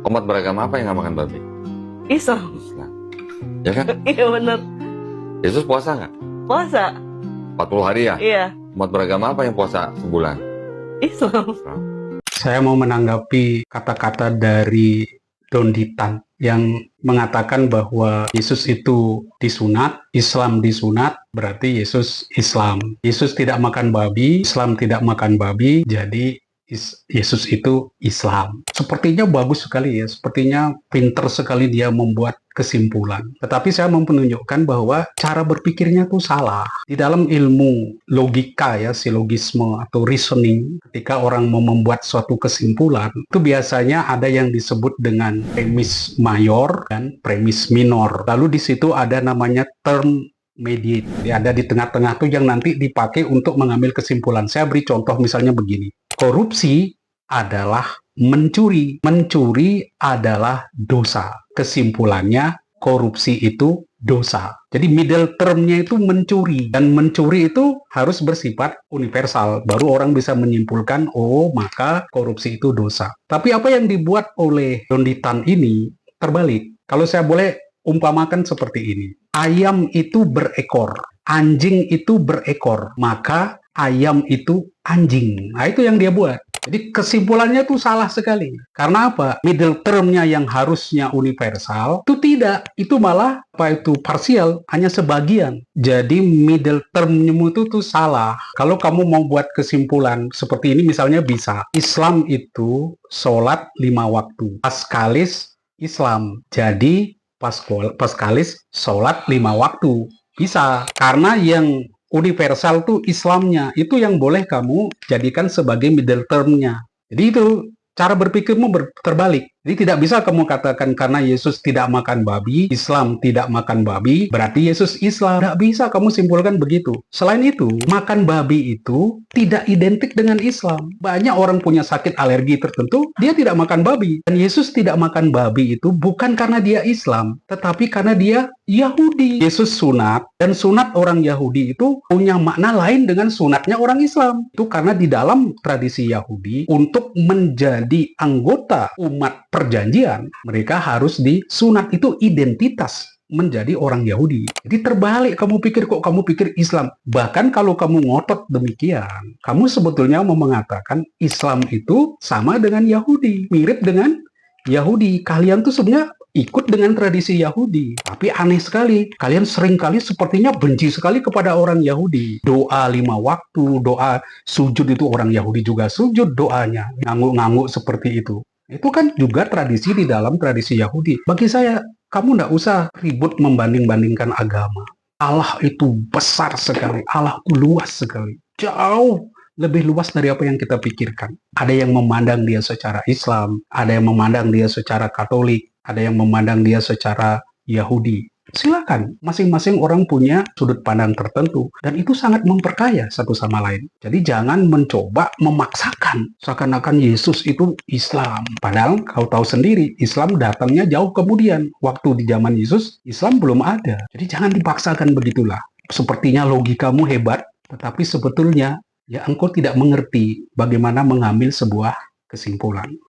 Umat beragama apa yang nggak makan babi? Islam. Islam. Ya kan? Iya bener. Yesus puasa nggak? Puasa. 40 hari ya? Iya. Umat beragama apa yang puasa sebulan? Islam. Islam. Saya mau menanggapi kata-kata dari Don Ditan yang mengatakan bahwa Yesus itu disunat, Islam disunat, berarti Yesus Islam. Yesus tidak makan babi, Islam tidak makan babi, jadi Yesus itu Islam. Sepertinya bagus sekali ya, sepertinya pinter sekali dia membuat kesimpulan. Tetapi saya mau menunjukkan bahwa cara berpikirnya tuh salah. Di dalam ilmu logika ya, silogisme atau reasoning, ketika orang mau membuat suatu kesimpulan, itu biasanya ada yang disebut dengan premis mayor dan premis minor. Lalu di situ ada namanya term mediate. Ada di tengah-tengah tuh yang nanti dipakai untuk mengambil kesimpulan. Saya beri contoh misalnya begini. Korupsi adalah mencuri. Mencuri adalah dosa. Kesimpulannya, korupsi itu dosa. Jadi middle termnya itu mencuri. Dan mencuri itu harus bersifat universal. Baru orang bisa menyimpulkan, oh maka korupsi itu dosa. Tapi apa yang dibuat oleh Don Ditan ini terbalik. Kalau saya boleh umpamakan seperti ini. Ayam itu berekor. Anjing itu berekor. Maka ayam itu anjing. Nah, itu yang dia buat. Jadi kesimpulannya tuh salah sekali. Karena apa? Middle termnya yang harusnya universal, itu tidak. Itu malah itu parsial, hanya sebagian. Jadi middle termnya itu salah. Kalau kamu mau buat kesimpulan seperti ini, misalnya bisa. Islam itu sholat 5 waktu. Paskalis Islam. Jadi paskalis sholat 5 waktu. Bisa. Karena yang universal tuh Islamnya, itu yang boleh kamu jadikan sebagai middle termnya. Jadi itu cara berpikirmu terbalik. Jadi tidak bisa kamu katakan karena Yesus tidak makan babi, Islam tidak makan babi, berarti Yesus Islam. Tidak bisa kamu simpulkan begitu. Selain itu, makan babi itu tidak identik dengan Islam. Banyak orang punya sakit alergi tertentu, dia tidak makan babi. Dan Yesus tidak makan babi itu bukan karena dia Islam, tetapi karena dia Yahudi. Yesus sunat, dan sunat orang Yahudi itu punya makna lain dengan sunatnya orang Islam. Itu karena di dalam tradisi Yahudi, untuk menjadi anggota umat perjanjian, mereka harus disunat. Itu identitas menjadi orang Yahudi. Jadi terbalik kamu pikir, kok kamu pikir Islam. Bahkan kalau kamu ngotot demikian, kamu sebetulnya mau mengatakan Islam itu sama dengan Yahudi, mirip dengan Yahudi. Kalian tuh sebenarnya ikut dengan tradisi Yahudi. Tapi aneh sekali, kalian seringkali sepertinya benci sekali kepada orang Yahudi. Doa 5 waktu, doa sujud itu orang Yahudi juga sujud doanya. Ngangguk-ngangguk seperti itu. Itu kan juga tradisi di dalam tradisi Yahudi. Bagi saya, kamu nggak usah ribut membanding-bandingkan agama. Allah itu besar sekali, Allah itu luas sekali. Jauh lebih luas dari apa yang kita pikirkan. Ada yang memandang dia secara Islam, ada yang memandang dia secara Katolik, ada yang memandang dia secara Yahudi. Silakan, masing-masing orang punya sudut pandang tertentu, dan itu sangat memperkaya satu sama lain. Jadi jangan mencoba memaksakan seakan-akan Yesus itu Islam. Padahal kau tahu sendiri, Islam datangnya jauh kemudian. Waktu di zaman Yesus, Islam belum ada. Jadi jangan dipaksakan begitulah. Sepertinya logikamu hebat, tetapi sebetulnya ya engkau tidak mengerti bagaimana mengambil sebuah kesimpulan.